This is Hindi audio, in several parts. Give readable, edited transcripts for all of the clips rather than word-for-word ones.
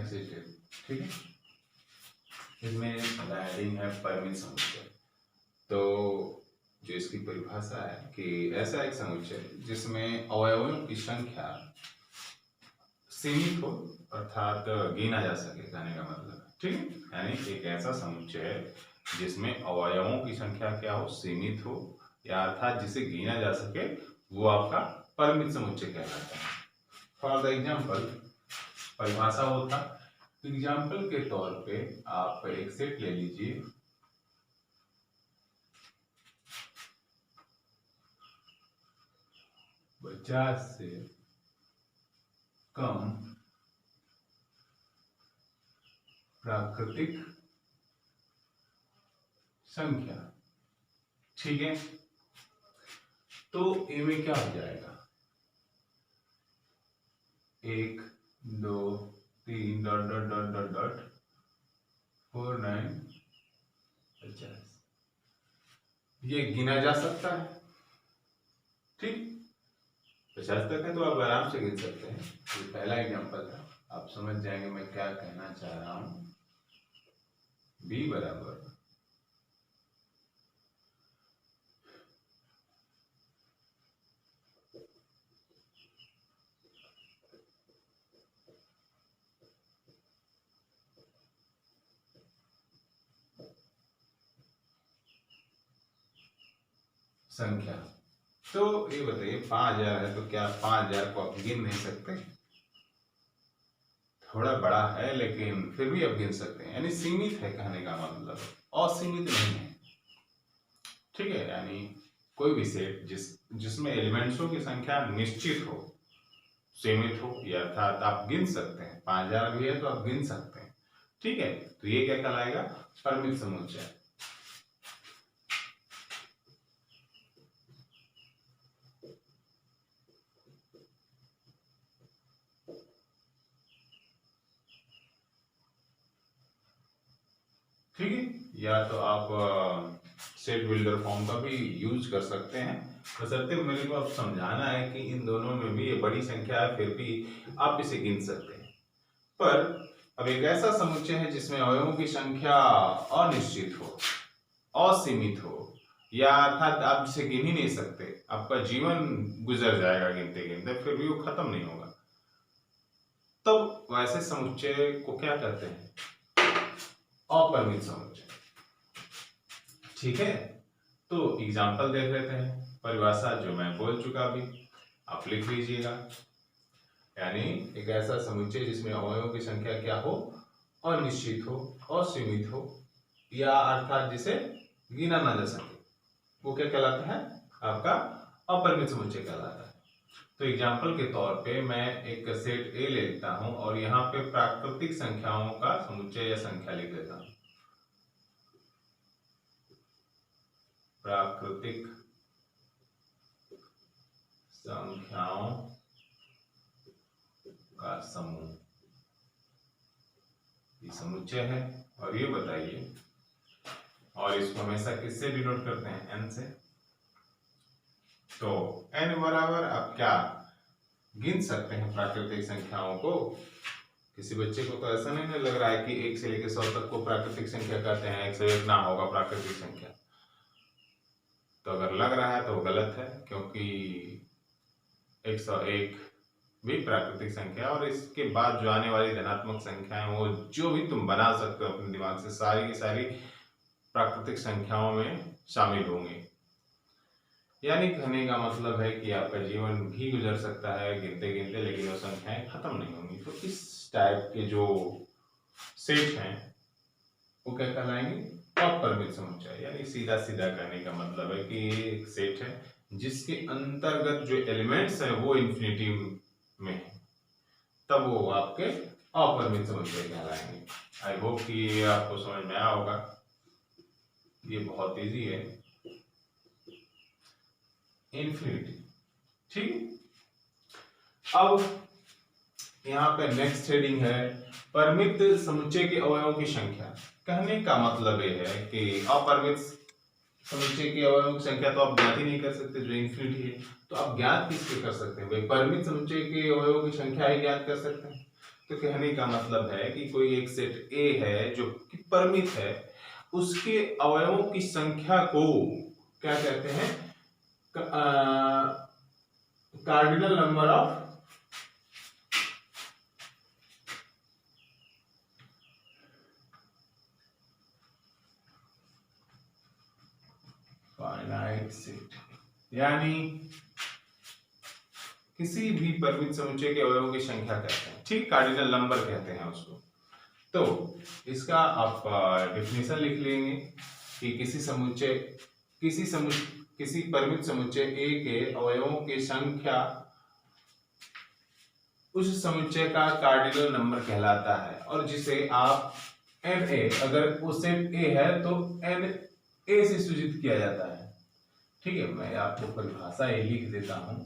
नेक्स्ट स्टेप, ठीक है। इसमें हेडिंग है परिमित समुच्चय। तो जो इसकी परिभाषा है कि ऐसा एक समुच्चय जिसमें अवयवों की संख्या सीमित हो, अर्थात गिना जा सके, कहने का मतलब, ठीक है। यानी एक ऐसा समुच्चय है जिसमें अवयवों की संख्या क्या हो, सीमित हो, या अर्थात जिसे गिना जा सके, वो आपका परिमित समुच्चय कहलाता है। फॉर द एग्जाम्पल, परिभाषा होता, एग्जाम्पल के तौर पे आप एक सेट ले लीजिए, पचास से कम प्राकृतिक संख्या, ठीक है। तो ए में क्या हो जाएगा, 1 2 3 dot dot dot dot dot 4 9 50, ये गिना जा सकता है, ठीक। 50 तक है तो आप आराम से गिन सकते हैं। ये पहला एग्जांपल था, आप समझ जाएंगे मैं क्या कहना चाह रहा हूं। b बराबर संख्या। तो ये बताइए 5000 है तो क्या 5000 को आप गिन नहीं सकते? थोड़ा बड़ा है लेकिन फिर भी आप गिन सकते हैं, यानी सीमित है, कहने का मतलब असीमित नहीं है, ठीक है। यानी कोई भी सेट जिसमें एलिमेंट्सों की संख्या निश्चित हो, सीमित हो, या अर्थात आप गिन सकते हैं, 5000 भी है तो आप गिन सकते हैं, ठीक है। तो ये क्या कहलाएगा, परिमित समुच्चय। ठीक है, या तो आप सेट बिल्डर फॉर्म का भी यूज कर सकते हैं, बशर्ते मेरे को अब समझाना है कि इन दोनों में भी ये बड़ी संख्या है, फिर भी आप इसे गिन सकते हैं। पर अब एक ऐसा समुच्चय है जिसमें अवयवों की संख्या अनिश्चित हो, असीमित हो, या अर्थात आप जिसे गिन ही नहीं सकते, आपका जीवन गुजर जाएगा गिनते गिनते, फिर भी वो खत्म नहीं होगा, तब वैसे समुच्चय को क्या कहते हैं, अपरिमित समुच्चय, ठीक है। तो एग्जांपल देख लेते हैं, परिभाषा जो मैं बोल चुका अभी, आप लिख लीजिएगा। यानी एक ऐसा समुच्चय जिसमें अवयवों की संख्या क्या हो, अनिश्चित हो, असीमित हो, या अर्थात जिसे गिना ना जा सके, वो क्या कहलाता है, आपका अपरिमित समुच्चय कहलाता है। तो एग्जाम्पल के तौर पे मैं एक सेट ए लेता हूं और यहाँ पे प्राकृतिक संख्याओं का समुच्चय या संख्या लिख देता हूं, प्राकृतिक संख्याओं का समूह, ये समुच्चय है। और ये बताइए, और इसको हमेशा किससे डिनोट करते हैं, n से। तो n बराबर आप क्या गिन सकते हैं प्राकृतिक संख्याओं को। किसी बच्चे को तो ऐसा नहीं लग रहा है कि 1 से लेकर 100 तक को प्राकृतिक संख्या कहते हैं, 101 ना होगा प्राकृतिक संख्या। तो अगर लग रहा है तो गलत है, क्योंकि 101 भी प्राकृतिक संख्या, और इसके बाद जो आने वाली धनात्मक संख्याएं, वो जो भी तुम बना सकते हो अपने दिमाग से, सारी की सारी प्राकृतिक संख्याओं में शामिल होंगे। यानी कहने का मतलब है कि आपका जीवन भी गुजर सकता है गिनते गिनते, लेकिन वो संख्याएं खत्म नहीं होंगी। तो इस टाइप के जो सेट हैं वो क्या कहलाएंगे, अपरिमित समुच्चय। यानी सीधा सीधा कहने का मतलब है कि एक सेट है जिसके अंतर्गत जो एलिमेंट्स हैं वो इन्फिनिटी में है, तब वो आपके अपरिमित समुच्चय कहलाएंगे। आई होप कि ये आपको समझ में आया होगा, ये बहुत इजी है, इन्फिनिटी, ठीक। अब यहाँ पे नेक्स्ट हेडिंग है परिमित समुच्चय के अवयवों की संख्या। कहने का मतलब ये है कि अपरिमित समुच्चय के अवयवों की संख्या तो आप ज्ञात ही नहीं कर सकते, जो इन्फिनिटी है, तो आप ज्ञात किसके कर सकते हैं भाई, परिमित समुच्चय के अवयवों की संख्या ही ज्ञात कर सकते हैं। तो कहने का मतलब है कि कोई एक सेट ए है जो कि परिमित है, उसके अवयवों की संख्या को क्या कहते हैं? Cardinal number of finite set, यानी किसी भी परिमित समुच्चय के अवयवों की संख्या कहते हैं, ठीक, कार्डिनल नंबर कहते हैं उसको। तो इसका आप डेफिनेशन लिख लेंगे कि किसी परिमित समुच्चय ए के अवयवों की संख्या उस समुच्चय का कार्डिनल नंबर कहलाता है, और जिसे आप एन ए, अगर वो सेट ए है तो एन ए से सूचित किया जाता है। ठीक है, मैं आपको परिभाषा ये लिख देता हूं।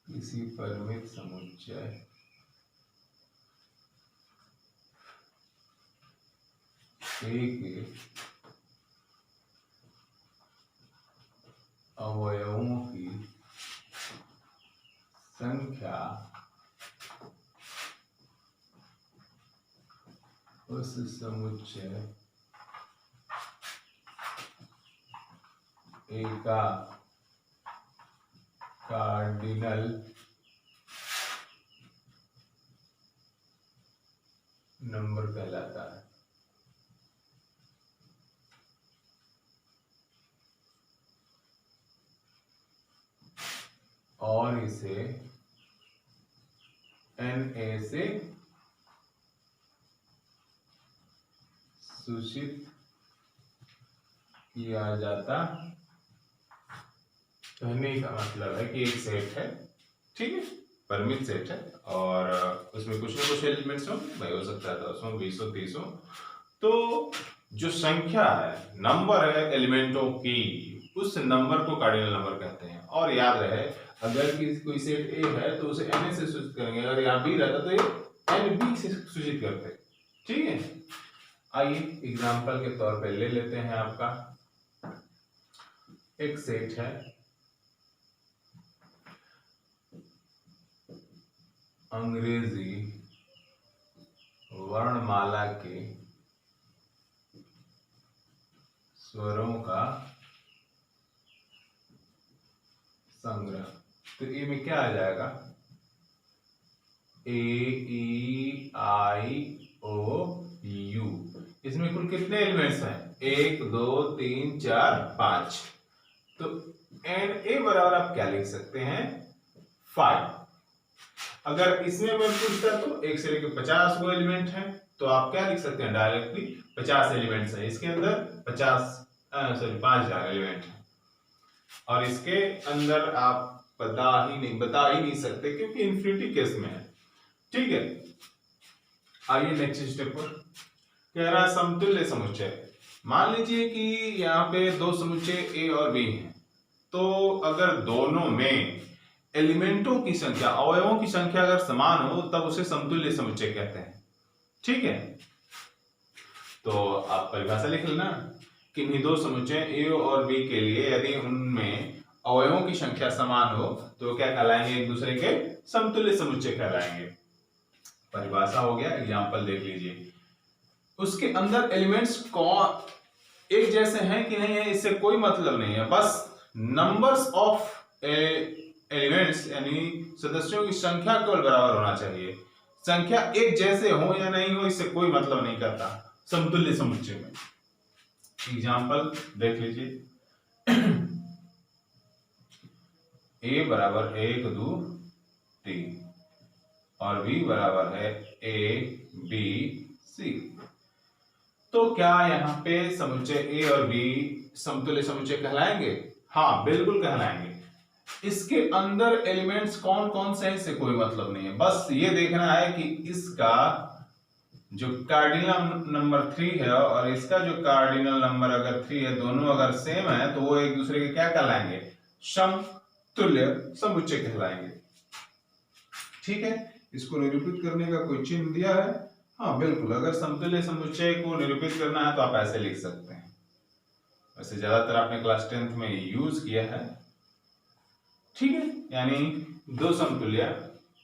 किसी परिमित समुच्चय ए के अवयवों की संख्या उस समुच्चय ए का कार्डिनल नंबर कहलाता है। और इसे एन ए से सूचित किया जाता। कहने का मतलब है कि एक सेट है, ठीक है, परिमित सेट है, और उसमें कुछ ना कुछ एलिमेंट्स हो, भाई हो सकता है 10 हो, 20 हो, 30 हो। तो जो संख्या है, नंबर है एलिमेंटों की, उस नंबर को कार्डिनल नंबर कहते हैं। और याद रहे, अगर कोई सेट ए है तो उसे एन से सूचित करेंगे, अगर यहाँ बी रहता तो ये एन बी से सूचित करते। ठीक है, आइए एग्जाम्पल के तौर पे ले लेते हैं। आपका एक सेट है, अंग्रेजी वर्णमाला के स्वरों का संग्रह। तो ए में क्या आ जाएगा? ए ई आई ओ यू। इसमें कुल कितने एलिमेंट्स हैं? 1 2 3 4 5। तो एन ए बराबर आप क्या लिख सकते हैं? 5। अगर इसमें मैं पूछता तो 1 से लेकर 50 गो एलिमेंट हैं, तो आप क्या लिख सकते हैं? डायरेक्टली 50 एलिमेंट्स हैं इसके अंदर, 5 एलिमेंट हैं, और इसके अंदर आप बता ही नहीं सकते, क्योंकि इंफिनिटी केस में है। ठीक है, आइए नेक्स्ट स्टेप पर। कह रहा है समतुल्य समुच्चय। मान लीजिए कि यहाँ पे दो समुच्चय ए और बी हैं, तो अगर दोनों में एलिमेंटों की संख्या, अवयवों की संख्या अगर समान हो, तब उसे समतुल्य समुच्चय कहते हैं। ठीक है, तो आप परिभाषा लिख लेना कि इन्हीं दो समुच्चय ए और बी के लिए यदि उनमें अवयवों की संख्या समान हो तो क्या कहलाएंगे? एक दूसरे के समतुल्य समुच्चय कहलाएंगे। परिभाषा हो गया, एग्जांपल देख लीजिए। उसके अंदर एलिमेंट्स कौन एक जैसे हैं कि नहीं है, इससे कोई मतलब नहीं है, बस नंबर्स ऑफ एलिमेंट्स यानी सदस्यों की संख्या केवल बराबर होना चाहिए। संख्या एक जैसे हो या नहीं हो, इससे कोई मतलब नहीं करता समतुल्य समुच्चय में। एग्जांपल देख लीजिए। ए बराबर 1 2 3 और बी बराबर है ए बी सी। तो क्या यहाँ पे समुच्चय ए और बी समतुल्य समुच्चय कहलाएंगे? हाँ, बिल्कुल कहलाएंगे। इसके अंदर एलिमेंट्स कौन कौन से हैं, इससे कोई मतलब नहीं है, बस ये देखना है कि इसका जो कार्डिनल नंबर 3 है और इसका जो कार्डिनल नंबर अगर 3 है, दोनों अगर सेम है तो वो एक दूसरे के क्या कहलाएंगे? समतुल्य समुच्चय कहलाएंगे। ठीक है, इसको निरूपित करने का कोई चिन्ह दिया है? हाँ बिल्कुल, अगर समतुल्य समुच्चय को निरूपित करना है तो आप ऐसे लिख सकते हैं। वैसे ज्यादातर आपने क्लास 10th में यूज किया है, ठीक है। यानी दो समतुल्य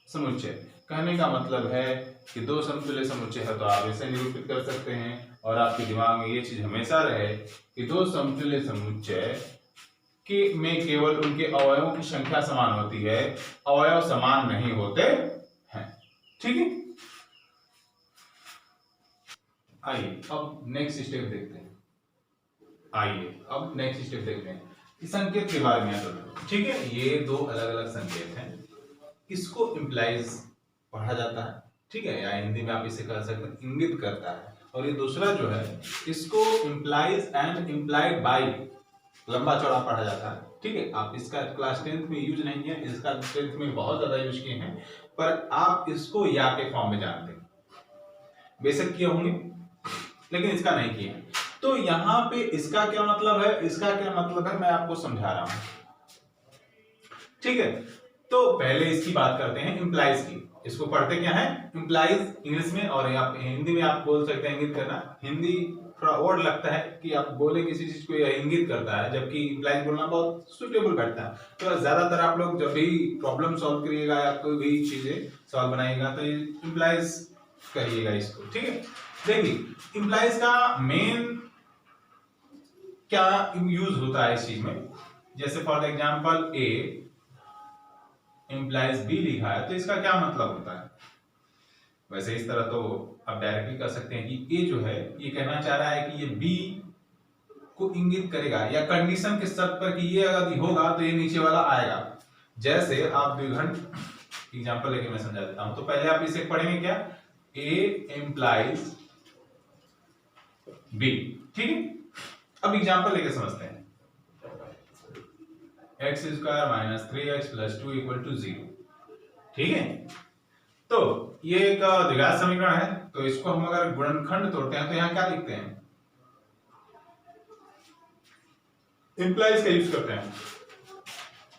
समुच्चय, कहने का मतलब है कि दो समतुल्य समुच्चय है तो आप इसे निरूपित कर सकते हैं, और आपके दिमाग में ये चीज हमेशा रहे कि दो समतुल्य समुच्चय कि में केवल उनके अवयवों की संख्या समान होती है, अवयव समान नहीं होते हैं, ठीक है। आइए अब नेक्स्ट स्टेप देखते हैं। इस संकेत के बारे में, ठीक है। ये दो अलग अलग संकेत हैं, इसको इंप्लाइज पढ़ा जाता है, ठीक है, या हिंदी में आप इसे कह सकते हैं इंगित करता है, और ये दूसरा जो है इसको इंप्लाइज एंड इंप्लाइड बाय लंबा चौड़ा पढ़ा जाता है, ठीक है। आप इसका क्लास 10th में यूज नहीं है, इसका 10th में बहुत ज्यादा यूज किए हैं, पर आप इसको या के फॉर्म में जानते हैं, बेशक किए होंगे लेकिन इसका नहीं किए हैं। तो यहां पे इसका क्या मतलब है, इसका क्या मतलब है मैं आपको समझा रहा हूं, ठीक है। तो पहले इसकी बात करते हैं इंप्लाइज की। इसको पढ़ते क्या है, इंप्लाइज इंग्लिश में, और आप हिंदी में आप बोल सकते हैं इंगित करना। हिंदी थोड़ा वर्ड लगता है कि आप बोले किसी चीज को यह इंगित करता है, जबकि इंप्लाइज बोलना बहुत सुटेबल बैठता है। तो ज्यादातर आप लोग जब भी प्रॉब्लम सॉल्व करिएगा या कोई भी चीजें सॉल्व बनाइएगा तो इंप्लाइज करिएगा इसको, ठीक है। देखिए इंप्लाइज का मेन क्या यूज होता है इस चीज में, जैसे for example A implies B लिखा है तो इसका क्या मतलब होता है। वैसे इस तरह तो आप डायरेक्टली कर सकते हैं कि ए जो है ये कहना चाह रहा है कि ये बी को इंगित करेगा, या कंडीशन के शर्त पर कि ये अगर होगा तो ये नीचे वाला आएगा। जैसे आप द्विघात एग्जांपल लेके मैं समझा देता हूं। तो पहले आप इसे पढ़ेंगे क्या, ए इंप्लाइज बी, ठीक है। अब एग्जांपल लेके समझते हैं। x square minus 3x plus 2 equal to 0, ठीक है। तो ये एक द्विघात समीकरण है, तो इसको हम अगर गुणनखंड तोड़ते हैं तो यहां क्या लिखते हैं, इंप्लाइज का यूज करते हैं।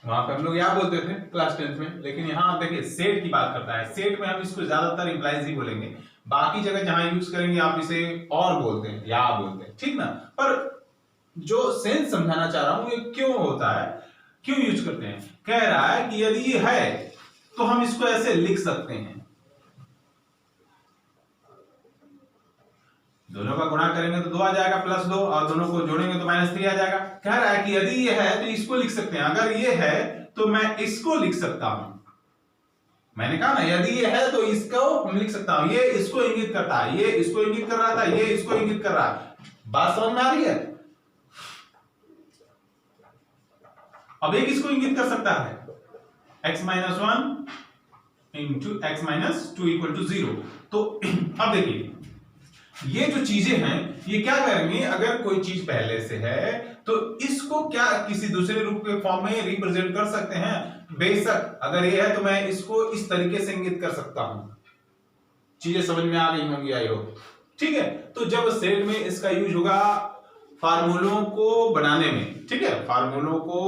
वहां पे हम लोग या बोलते थे क्लास 10th में, लेकिन यहां आप देखिए सेट की बात करता है। सेट में हम इसको ज्यादातर इंप्लाइज ही बोलेंगे, बाकी जगह जहां यूज करेंगे आप इसे और बोलते हैं, या बोलते हैं, ठीक ना। पर जो सेंस समझाना चाह रहा हूं ये क्यों होता है, क्यों यूज करते हैं। कह रहा है कि यदि ये है तो हम इसको ऐसे लिख सकते हैं, दोनों का गुणा करेंगे तो 2 आ जाएगा प्लस 2, और दोनों को जोड़ेंगे तो माइनस 3 आ जाएगा। कह रहा है कि यदि ये है तो इसको लिख सकते हैं, अगर ये है तो मैं इसको लिख सकता हूं। मैंने कहा ना यदि ये है तो इसको हम लिख सकता हूं, ये इसको इंगित करता है, ये इसको इंगित कर रहा था, ये इसको इंगित कर रहा है। बात समझ में आ रही है। अब एक इसको इंगित कर सकता है, x minus 1 into x minus 2 equal to 0। तो अब देखिए ये जो चीजें हैं ये क्या करेंगे, अगर कोई चीज पहले से है तो इसको क्या किसी दूसरे रूप के फॉर्म में रिप्रेजेंट कर सकते हैं। बेशक अगर ये है तो मैं इसको इस तरीके से इंगित कर सकता हूं। चीजें समझ में आ गई होंगी आई होप, ठीक है। तो जब सेट में इसका यूज होगा फार्मूलों को बनाने में, ठीक है, फार्मूलों को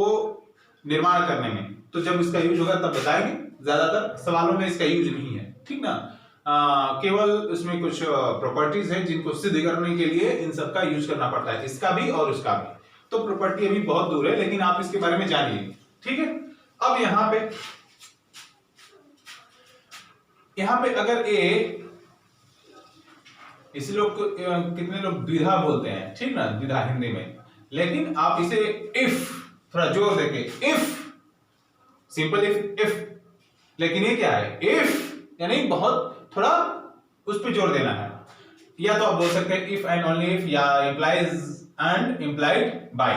निर्माण करने में, तो जब इसका यूज होगा तब बताएंगे। ज्यादातर सवालों में इसका यूज नहीं है, ठीक ना। केवल इसमें कुछ प्रॉपर्टीज है जिनको सिद्ध करने के लिए इन सब का यूज करना पड़ता है, इसका भी और उसका भी। तो प्रॉपर्टी अभी बहुत दूर है, लेकिन आप इसके बारे में जानिए, ठीक है। अब यहां पे अगर ए, इसे लोग कितने लोग द्विधा बोलते हैं, ठीक ना, द्विधा हिंदी में, लेकिन आप इसे इफ थोड़ा जोर देके, इफ सिंपल इफ, लेकिन ये क्या है, इफ यानी बहुत थोड़ा उस पर जोर देना है। या तो आप बोल सकते हैं इफ एंड ओनली इफ, या इंप्लाइज एंड इंप्लाइड बाय।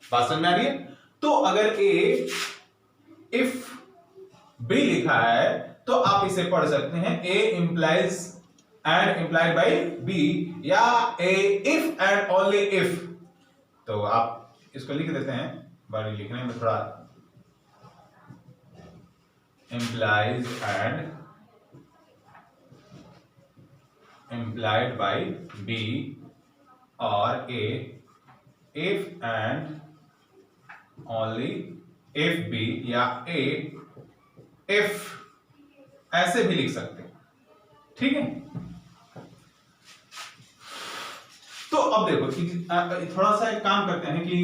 बात समझ में आ रही है। तो अगर ए इफ बी लिखा है तो आप इसे पढ़ सकते हैं A implies and implied by B, या A if and only if. तो आप इसको लिख देते हैं, बारी लिखने में थोड़ा, implies and implied by B, और A if and only if B, या A if, ऐसे भी लिख सकते हैं, ठीक है। तो अब देखो कि थोड़ा सा एक काम करते हैं कि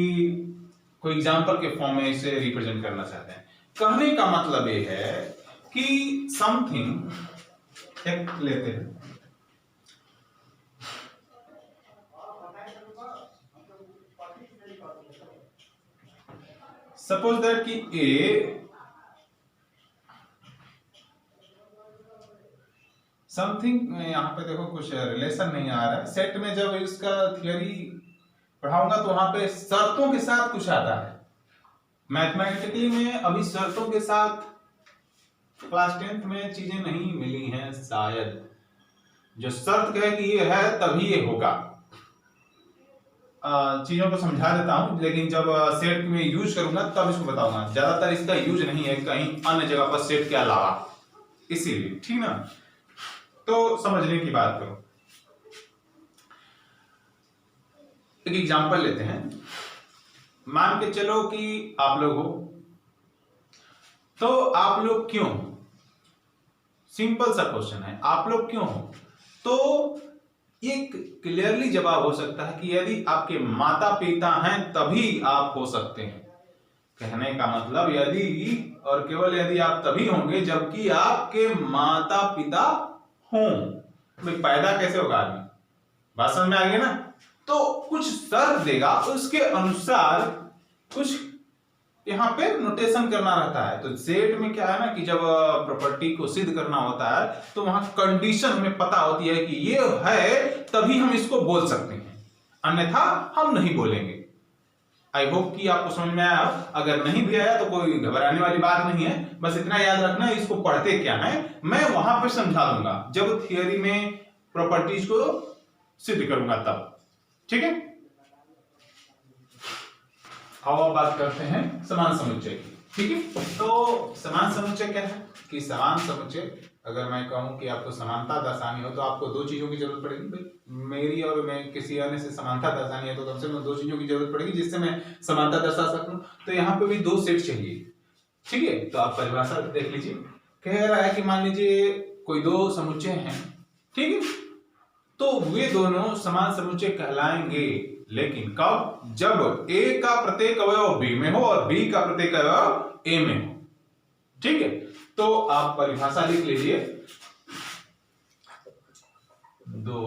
कोई एग्जांपल के फॉर्म में इसे रिप्रेजेंट करना चाहते हैं। कहने का मतलब ये है कि समथिंग, एक लेते हैं, सपोज दैट कि ए समथिंग, यहां पे देखो कुछ रिलेशन नहीं आ रहा है। सेट में जब इसका थियरी पढ़ाऊंगा तो वहां पे शर्तों के साथ कुछ आता है। मैथमेटिकली में अभी शर्तों के साथ क्लास 10th में चीजें नहीं मिली हैं शायद। जो शर्त कहे कि ये है तभी ये होगा, चीजों को समझा देता हूं, लेकिन जब सेट में यूज करूंगा तब इसको बताऊंगा। ज्यादातर इसका यूज नहीं है कहीं अन्य जगह पर सेट के अलावा, इसीलिए, ठीक ना। तो समझने की बात करो, एक एग्जांपल लेते हैं। मान के चलो कि आप लोग हो, तो आप लोग क्यों, सिंपल सा क्वेश्चन है, आप लोग क्यों हो। तो एक क्लियरली जवाब हो सकता है कि यदि आपके माता पिता हैं तभी आप हो सकते हैं। कहने का मतलब यदि और केवल यदि आप तभी होंगे जबकि आपके माता पिता हों। तो पैदा कैसे होगा आदमी, बात समझ में आ गई ना। तो कुछ शर्त देगा, उसके अनुसार कुछ यहाँ पे नोटेशन करना रहता है। तो सेट में क्या है ना कि जब प्रॉपर्टी को सिद्ध करना होता है तो वहां कंडीशन हमें पता होती है कि ये है तभी हम इसको बोल सकते हैं, अन्यथा हम नहीं बोलेंगे। आई होप कि आपको समझ में आया। अगर नहीं भी आया तो कोई घबराने वाली बात नहीं है, बस इतना याद रखना इसको पढ़ते क्या है मैं वहां पे समझा दूंगा जब थियरी में प्रॉपर्टीज को सिद्ध करूंगा तब, ठीक है। अब बात करते हैं समान समुच्चय की, ठीक है। तो समान समुच्चय क्या है कि समान समुच्चय, अगर मैं कहूं कि आपको समानता दर्शानी हो तो आपको दो चीजों की जरूरत पड़ेगी भाई। मेरी और मैं किसी अन्य से समानता दर्शानी है तो कम से कम दो चीजों की जरूरत पड़ेगी जिससे मैं समानता दर्शा सकूं। तो यहाँ पे भी दो सेट चाहिए, ठीक है। तो आप परिभाषा देख लीजिए, कह रहा है कि मान लीजिए कोई दो समुच्चय हैं, ठीक है, तो वे दोनों समान समुच्चय कहलाएंगे, लेकिन कब, जब ए का प्रत्येक अवयव बी में हो और बी का प्रत्येक अवयव ए में हो, ठीक है। तो आप परिभाषा लिख लीजिए, दो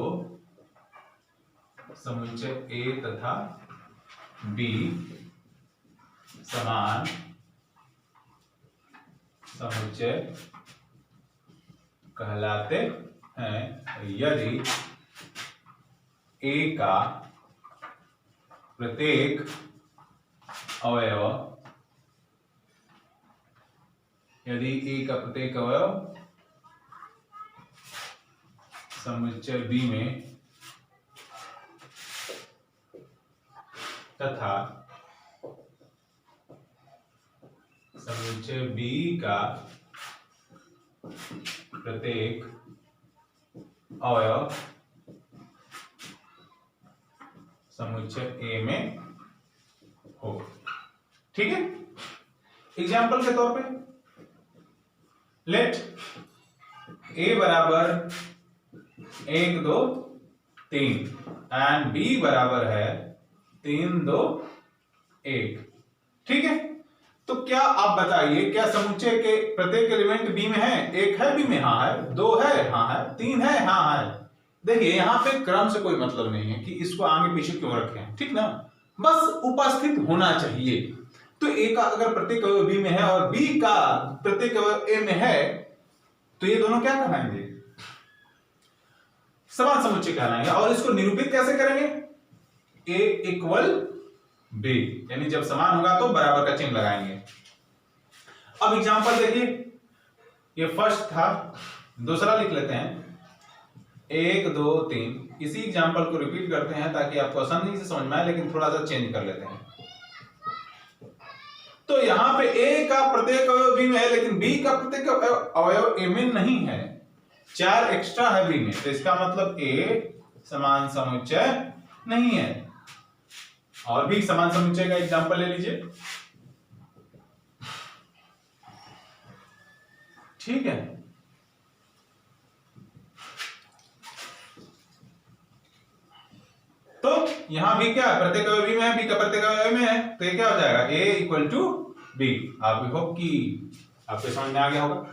समुच्चय ए तथा बी समान समुच्चय कहलाते हैं यदि ए का प्रत्येक अवयव, यदि ए का प्रत्येक अवयव समुच्चय बी में तथा समुच्चय बी का प्रत्येक अवयव समुच्चय ए में हो, ठीक है। एग्जाम्पल के तौर पे लेट ए बराबर 1 2 3 एंड बी बराबर है 3 2 1, ठीक है। तो क्या आप बताइए, क्या समुच्चय के प्रत्येक एलिमेंट बी में है? एक है बी में, हाँ है, दो है, हाँ है, तीन है, हाँ है। देखिए यहां पे क्रम से कोई मतलब नहीं है कि इसको आगे पीछे क्यों रखे हैं, ठीक ना, बस उपस्थित होना चाहिए। तो ए का अगर प्रत्येक अवयव बी में है और बी का प्रत्येक अवयव ए में है तो ये दोनों क्या कहलाएंगे? समान समुच्चय कहलाएंगे। और इसको निरूपित कैसे करेंगे? ए इक्वल बी, यानी जब समान होगा तो बराबर का चिन्ह लगाएंगे। अब एग्जांपल देखिए, ये फर्स्ट था, दूसरा लिख लेते हैं 1 2 3। इसी एग्जांपल को रिपीट करते हैं ताकि आपको आसानी से समझ में आए, लेकिन थोड़ा सा चेंज कर लेते हैं। तो यहां पे ए का प्रत्येक अवयव बी में है लेकिन बी का प्रत्येक अवयव ए में नहीं है, 4 एक्स्ट्रा है बी में, तो इसका मतलब ए समान समुच्चय नहीं है। और भी समान समुच्चय का एग्जांपल ले लीजिए, ठीक है। तो यहाँ भी क्या प्रत्येक अवयवी में है, बी का प्रत्येक अवयवी में है, तो ये क्या हो जाएगा, ए इक्वल टू बी। आप होप कि आपके समझ में आ गया होगा।